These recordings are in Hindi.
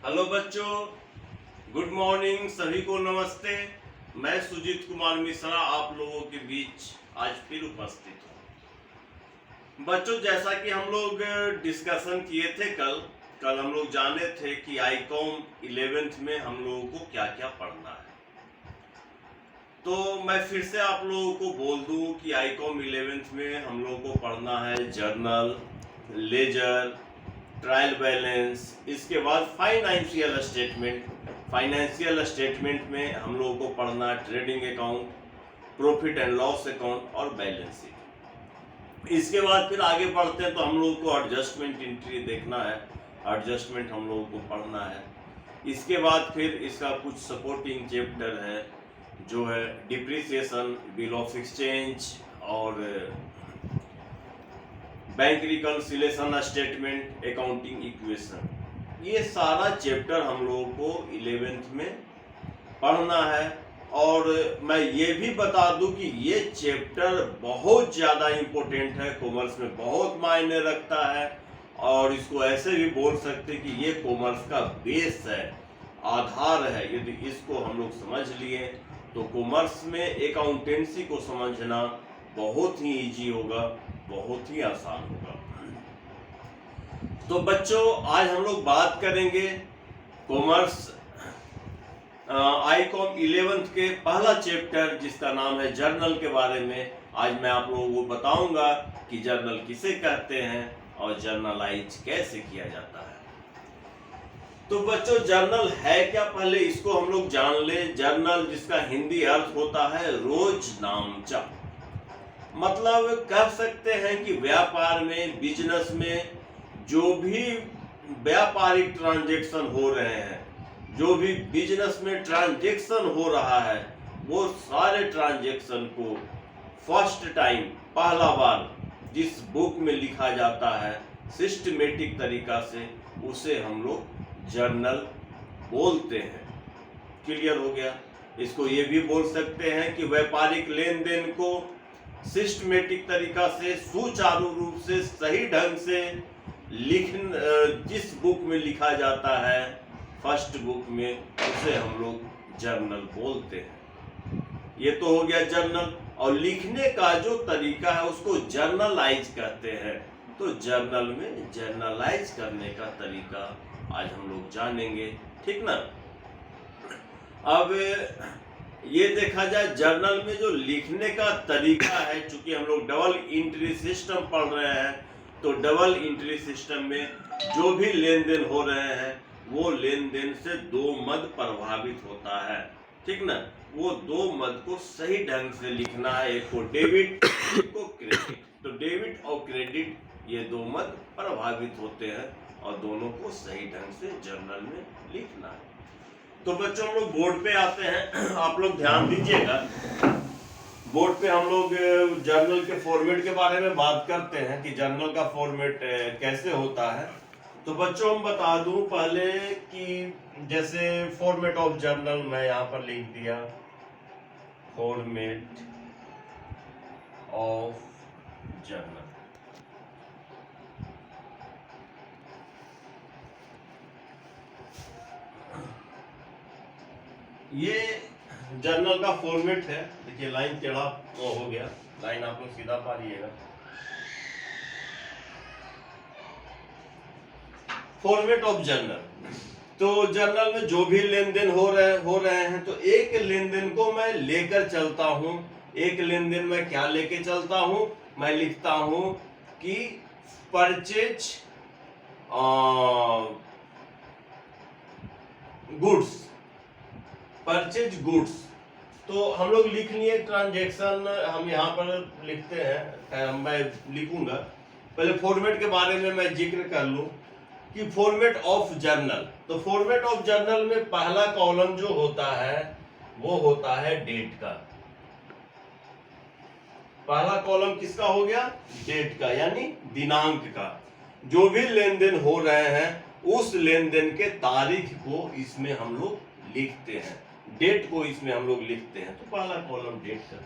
हेलो बच्चों, गुड मॉर्निंग, सभी को नमस्ते। मैं सुजीत कुमार मिश्रा आप लोगों के बीच आज फिर उपस्थित हूँ। बच्चों, जैसा कि हम लोग डिस्कशन किए थे कल हम लोग जाने थे कि आईकॉम 11th में हम लोगों को क्या क्या पढ़ना है। तो मैं फिर से आप लोगों को बोल दूं कि आईकॉम 11th में हम लोगों को पढ़ना है जर्नल, लेजर, ट्रायल बैलेंस, इसके बाद फाइनेंशियल स्टेटमेंट। फाइनेंशियल स्टेटमेंट में हम लोगों को पढ़ना है trading account, profit and loss account और बैलेंस शीट। इसके बाद फिर आगे बढ़ते हैं तो हम लोगों को एडजस्टमेंट एंट्री देखना है, एडजस्टमेंट हम लोगों को पढ़ना है। इसके बाद फिर इसका कुछ सपोर्टिंग चैप्टर है जो है डिप्रिसिएशन, बिल ऑफ एक्सचेंज और bank reconciliation statement, accounting equation. ये सारा चैप्टर हम लोगों को 11th में पढ़ना है। और मैं ये भी बता दूं कि ये चैप्टर बहुत ज़्यादा इम्पोर्टेंट है, कॉमर्स में बहुत मायने रखता है। और इसको ऐसे भी बोल सकते कि ये कॉमर्स का बेस है, आधार है। यदि इसको हम लोग समझ लिए तो कॉमर्स में अकाउंटेंसी को समझना बहुत ही इजी होगा, बहुत ही आसान होगा। तो बच्चों, आज हम लोग बात करेंगे कॉमर्स आईकॉम 11th के पहला चैप्टर जिसका नाम है जर्नल के बारे में। आज मैं आप लोगों को बताऊंगा कि जर्नल किसे कहते हैं और जर्नलाइज कैसे किया जाता है। तो बच्चों, जर्नल है क्या, पहले इसको हम लोग जान ले। जर्नल जिसका हिंदी अर्थ होता है रोजनामचा। मतलब कह सकते हैं कि व्यापार में, बिजनेस में जो भी व्यापारिक ट्रांजैक्शन हो रहे हैं, जो भी बिजनेस में ट्रांजैक्शन हो रहा है, वो सारे ट्रांजैक्शन को फर्स्ट टाइम, पहला बार जिस बुक में लिखा जाता है सिस्टमेटिक तरीका से, उसे हम लोग जर्नल बोलते हैं। क्लियर हो गया। इसको ये भी बोल सकते हैं कि व्यापारिक लेन देन को सिस्टमेटिक तरीका से, सुचारू रूप से, सही ढंग से जिस बुक में लिखा जाता है फर्स्ट बुक में, उसे हम लोग जर्नल बोलते हैं। ये तो हो गया जर्नल। और लिखने का जो तरीका है उसको जर्नलाइज कहते हैं। तो जर्नल में जर्नलाइज करने का तरीका आज हम लोग जानेंगे, ठीक ना। अब ये देखा जाए जर्नल में जो लिखने का तरीका है, चूंकि हम लोग डबल एंट्री सिस्टम पढ़ रहे हैं, तो डबल एंट्री सिस्टम में जो भी लेन देन हो रहे हैं वो लेन देन से दो मद प्रभावित होता है, ठीक ना। वो दो मद को सही ढंग से लिखना है, एक को डेबिट, एक को क्रेडिट। तो डेबिट और क्रेडिट ये दो मद प्रभावित होते हैं और दोनों को सही ढंग से जर्नल में लिखना है। तो बच्चों, हम लोग बोर्ड पे आते हैं। आप लोग ध्यान दीजिएगा, बोर्ड पे हम लोग जर्नल के फॉर्मेट के बारे में बात करते हैं कि जर्नल का फॉर्मेट कैसे होता है। तो बच्चों, हम बता दूं पहले कि जैसे फॉर्मेट ऑफ जर्नल मैं यहाँ पर लिख दिया, फॉर्मेट ऑफ जर्नल। ये जर्नल का फॉर्मेट है। देखिए लाइन टेढ़ा हो गया, लाइन आप लोग सीधा पा लीजिएगा। फॉर्मेट ऑफ जर्नल, तो जर्नल में जो भी लेन देन हो रहे हैं, तो एक लेन देन को मैं लेकर चलता हूं। एक लेन देन में क्या लेके चलता हूं, मैं लिखता हूं कि परचेज गुड्स, परचेज गुड्स। तो हम लोग लिख लिए ट्रांजैक्शन, हम यहाँ पर लिखते हैं, मैं लिखूंगा। पहले फॉर्मेट के बारे में मैं जिक्र कर लूं कि फॉर्मेट ऑफ जर्नल। तो फॉर्मेट ऑफ जर्नल में पहला कॉलम जो होता है वो होता है डेट का। पहला कॉलम किसका हो गया, डेट का, यानी दिनांक का। जो भी लेन देन हो रहे हैं उस लेन देन के तारीख को इसमें हम लोग लिखते हैं, डेट को इसमें हम लोग लिखते हैं। तो पहला कॉलम डेट का।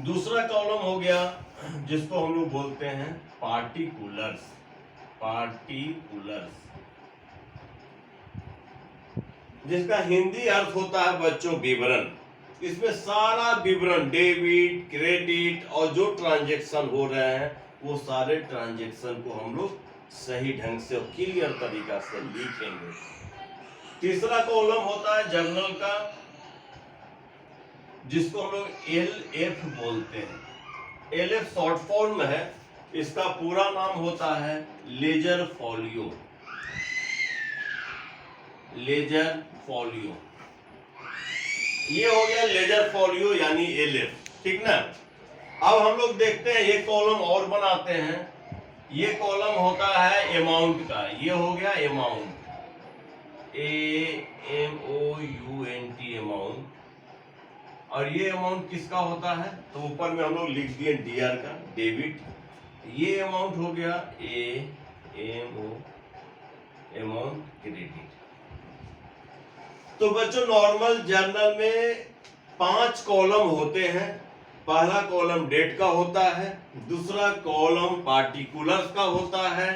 दूसरा कॉलम हो गया जिसको हम लोग बोलते हैं पार्टिकुलर्स। पार्टिकुलर्स जिसका हिंदी अर्थ होता है बच्चों विवरण। इसमें सारा विवरण, डेबिट, क्रेडिट और जो ट्रांजैक्शन हो रहे हैं वो सारे ट्रांजैक्शन को हम लोग सही ढंग से और क्लियर तरीका से लिखेंगे। तीसरा कॉलम होता है जर्नल का, जिसको हम लोग LF बोलते हैं। LF शॉर्ट फॉर्म है, इसका पूरा नाम होता है लेजर फोलियो। लेजर फोलियो, ये हो गया लेजर फोलियो यानी LF, ठीक ना। अब हम लोग देखते हैं एक कॉलम और बनाते हैं। ये कॉलम होता है अमाउंट का, ये हो गया अमाउंट, AMOUNT अमाउंट। और ये अमाउंट किसका होता है, तो ऊपर में हम लोग लिख दिए DR का, डेबिट। ये अमाउंट हो गया AMO अमाउंट क्रेडिट। तो बच्चों नॉर्मल जर्नल में 5 कॉलम होते हैं। पहला कॉलम डेट का होता है, दूसरा कॉलम पार्टिकुलर्स का होता है,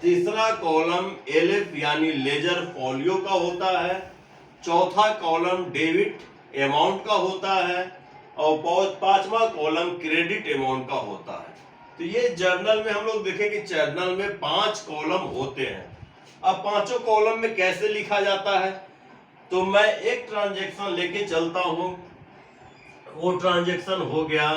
तीसरा कॉलम LF यानी लेजर फोलियो का होता है, चौथा कॉलम डेबिट अमाउंट का होता है और पांचवा कॉलम क्रेडिट अमाउंट का होता है। तो ये जर्नल में हम लोग देखेंगे, जर्नल में 5 कॉलम होते हैं। अब पांचों कॉलम में कैसे लिखा जाता है, तो मैं एक ट्रांजैक्शन लेके चलता हूं। वो ट्रांजैक्शन हो गया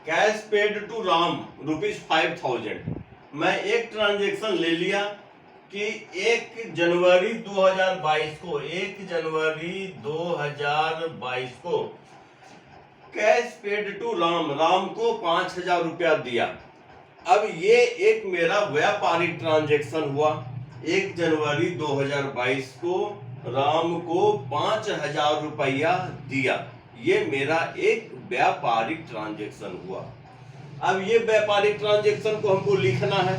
कैश पेड टू राम ₹5000। मैं एक ट्रांजैक्शन ले लिया कि 1 जनवरी 2022 को, 1 जनवरी 2022 को cash paid to Ram, Ram को 5000 रुपया दिया। अब ये एक मेरा व्यापारिक ट्रांजैक्शन हुआ। 1 जनवरी 2022 को राम को 5000 रुपया दिया, ये मेरा एक व्यापारिक ट्रांजैक्शन हुआ। अब ये व्यापारिक ट्रांजैक्शन को हमको लिखना है,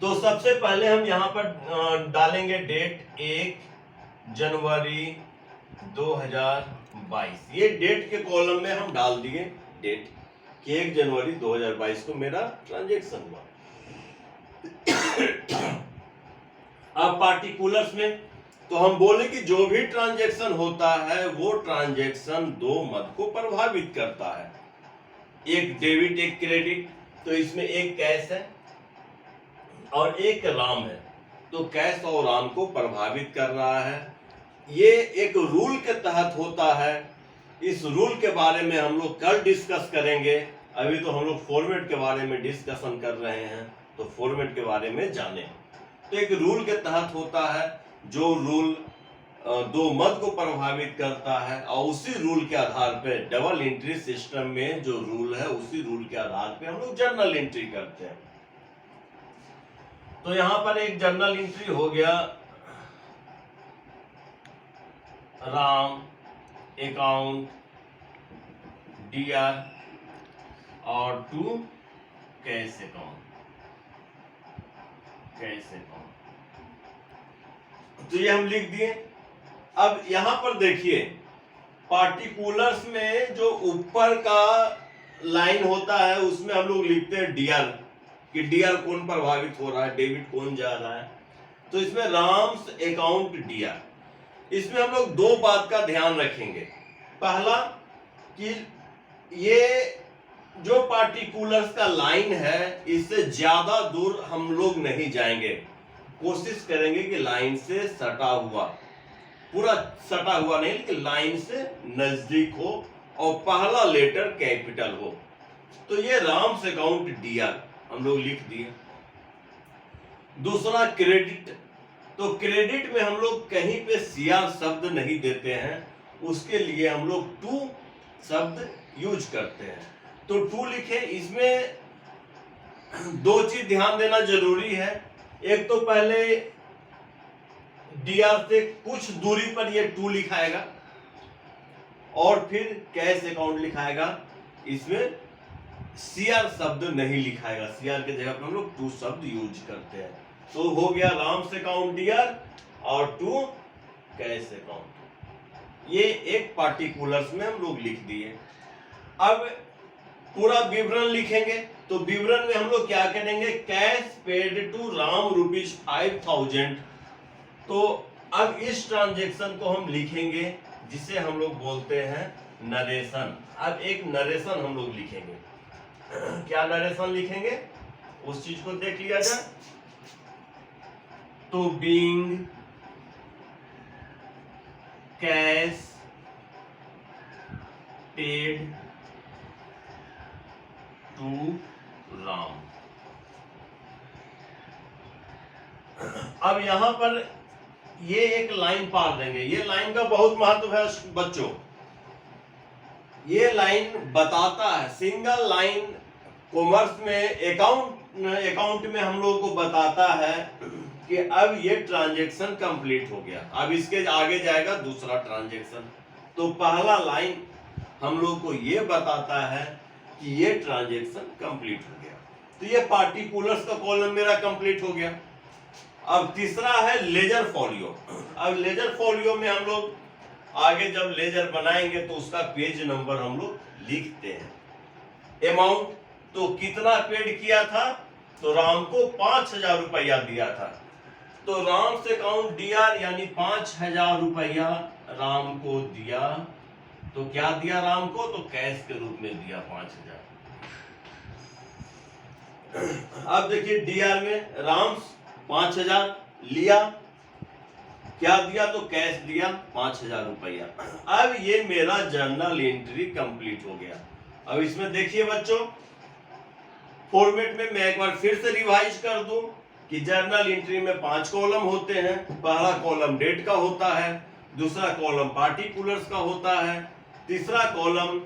तो सबसे पहले हम यहाँ पर डालेंगे डेट 1 जनवरी 2022। ये डेट के कॉलम में हम डाल दिए डेट कि 1 जनवरी 2022 को मेरा ट्रांजैक्शन हुआ। अब पार्टिकुलर्स में तो हम बोले कि जो भी ट्रांजैक्शन होता है वो ट्रांजैक्शन 2 मद को प्रभावित करता है, एक डेबिट एक क्रेडिट। तो इसमें एक कैश है और एक राम है, तो कैश और राम को प्रभावित कर रहा है। ये एक रूल के तहत होता है। इस रूल के बारे में हम लोग कल डिस्कस करेंगे। अभी तो हम लोग फॉर्मेट के बारे में डिस्कशन कर रहे हैं, तो फॉर्मेट के बारे में जाने। तो एक रूल के तहत होता है, जो रूल 2 मद को प्रभावित करता है, और उसी रूल के आधार पे डबल एंट्री सिस्टम में जो रूल है उसी रूल के आधार पे हम लोग जर्नल एंट्री करते हैं। तो यहां पर एक जर्नल एंट्री हो गया, राम अकाउंट DR और to cash account, cash account. तो ये हम लिख दिए। अब यहां पर देखिए पार्टिकुलर्स में जो ऊपर का लाइन होता है उसमें हम लोग लिखते हैं DR, कि DR कौन प्रभावित हो रहा है, डेबिट कौन जा रहा है। तो इसमें राम्स अकाउंट DR, इसमें हम लोग 2 बात का ध्यान रखेंगे। पहला कि ये जो पार्टिकुलर्स का लाइन है इससे ज्यादा दूर हम लोग नहीं जाएंगे, कोशिश करेंगे कि लाइन से सटा हुआ, पूरा सटा हुआ नहीं लेकिन लाइन से नजदीक हो और पहला लेटर कैपिटल हो। तो ये राम्स अकाउंट DR हम लोग लिख दिए। दूसरा क्रेडिट। तो क्रेडिट में हम लोग कहीं पे सीआर शब्द नहीं देते हैं, उसके लिए हम लोग टू शब्द यूज करते हैं। तो टू लिखे, इसमें दो चीज ध्यान देना जरूरी है। एक तो पहले डीआर से कुछ दूरी पर ये टू लिखाएगा और फिर कैश अकाउंट लिखाएगा, इसमें सीआर शब्द नहीं लिखाएगा। सीआर के जगह पर हम लोग टू शब्द यूज करते हैं। तो हो गया राम्स अकाउंट डीआर और टू कैश अकाउंट। ये एक पार्टिकुलर्स में हम लोग लिख दिए। अब पूरा विवरण लिखेंगे। तो विवरण में हम लोग क्या करेंगे, कैश पेड टू राम ₹5000। तो अब इस ट्रांजेक्शन को हम लिखेंगे जिसे हम लोग बोलते हैं नरेशन। अब एक नरेशन हम लोग लिखेंगे। क्या नरेशन लिखेंगे, उस चीज को देख लिया जाए। तो being cash paid to Ram. अब यहां पर ये एक लाइन पार देंगे। ये लाइन का बहुत महत्व है बच्चों। ये लाइन बताता है, सिंगल लाइन कॉमर्स में अकाउंट में हम लोगों को बताता है कि अब ये ट्रांजैक्शन कंप्लीट हो गया। अब इसके आगे जाएगा दूसरा ट्रांजैक्शन। तो पहला लाइन हम लोग को ये बताता है कि ये ट्रांजैक्शन कंप्लीट हो गया। तो ये पार्टिकुलर्स का कॉलम मेरा कंप्लीट हो गया। अब तीसरा है लेजर फॉलियो। अब लेजर फॉलियो में हम लोग आगे जब लेजर बनाएंगे तो उसका पेज नंबर हम लोग लिखते हैं। अमाउंट, तो कितना पेड किया था, तो राम को 5000 रुपया दिया था। तो राम से अकाउंट डीआर यानी 5000 रुपया राम को दिया। तो क्या दिया राम को, तो कैश के रूप में दिया 5000। अब देखिए डीआर में राम 5000 लिया, क्या दिया, तो कैश दिया 5000 रुपया। अब ये मेरा जर्नल एंट्री कंप्लीट हो गया। अब इसमें देखिए बच्चों, फॉर्मेट में मैं एक बार फिर से रिवाइज कर दूं कि जर्नल एंट्री में 5 कॉलम होते हैं। पहला कॉलम डेट का होता है, दूसरा कॉलम पार्टिकुलर्स का होता है, तीसरा कॉलम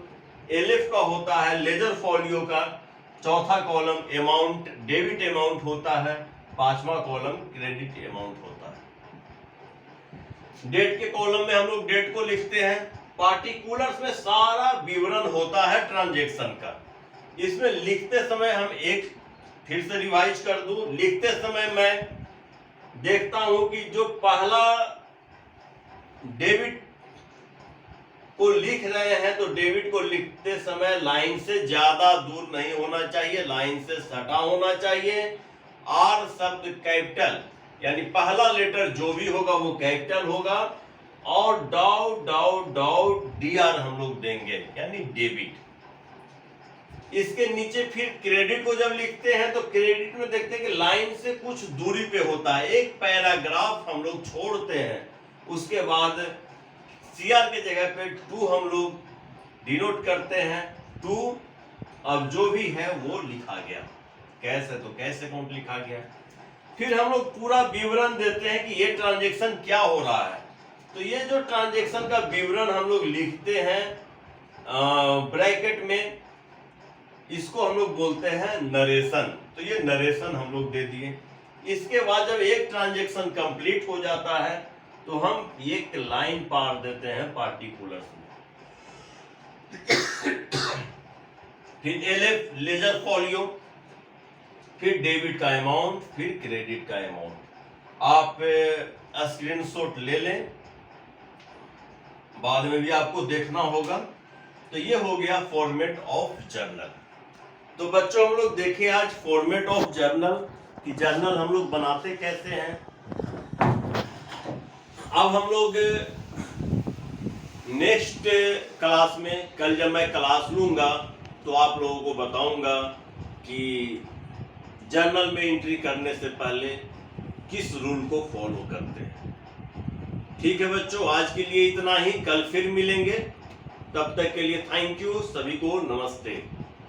एलएफ का होता है लेजर फॉलियो का, चौथा कॉलम अमाउंट डेबिट अमाउंट होता है, पांचवा कॉलम क्रेडिट अमाउंट होता है। डेट के कॉलम में हम लोग डेट को लिखते हैं। पार्टिकुलर्स में सारा विवरण होता है ट्रांजैक्शन का। इसमें लिखते समय हम एक फिर से रिवाइज कर दूं, लिखते समय मैं देखता हूं कि जो पहला डेबिट को लिख रहे हैं तो डेबिट को लिखते समय लाइन से ज्यादा दूर नहीं होना चाहिए, लाइन से सटा होना चाहिए। आर शब्द कैपिटल यानी पहला लेटर जो भी होगा वो कैपिटल होगा और डाउ डाउ डाउ डीआर हम लोग देंगे यानी डेबिट। इसके नीचे फिर क्रेडिट को जब लिखते हैं तो क्रेडिट में देखते हैं कि लाइन से कुछ दूरी पे होता है, एक पैराग्राफ हम लोग छोड़ते हैं। उसके बाद सीआर के जगह पे टू हम लोग डिनोट करते हैं। टू अब जो भी है वो लिखा गया, कैश है तो कैश अकाउंट लिखा गया। फिर हम लोग पूरा विवरण देते हैं कि ये ट्रांजैक्शन क्या हो रहा है। तो ये जो ट्रांजैक्शन का विवरण हम लोग लिखते हैं ब्रैकेट में, इसको हम लोग बोलते हैं नरेशन। तो ये नरेशन हम लोग दे दिए। इसके बाद जब एक ट्रांजैक्शन कंप्लीट हो जाता है तो हम एक लाइन पार देते हैं पार्टिकुलर्स में। फिर एलएफ लेजर फॉलियो, फिर डेबिट का अमाउंट, फिर क्रेडिट का अमाउंट। आप स्क्रीनशॉट ले लें, बाद में भी आपको देखना होगा। तो ये हो गया फॉर्मेट ऑफ जर्नल। तो बच्चों हम लोग देखें आज फॉर्मेट ऑफ जर्नल कि जर्नल हम लोग बनाते कैसे हैं। अब हम लोग नेक्स्ट क्लास में, कल जब मैं क्लास लूंगा तो आप लोगों को बताऊंगा कि जर्नल में एंट्री करने से पहले किस रूल को फॉलो करते हैं। ठीक है बच्चों, आज के लिए इतना ही। कल फिर मिलेंगे, तब तक के लिए थैंक यू, सभी को नमस्ते।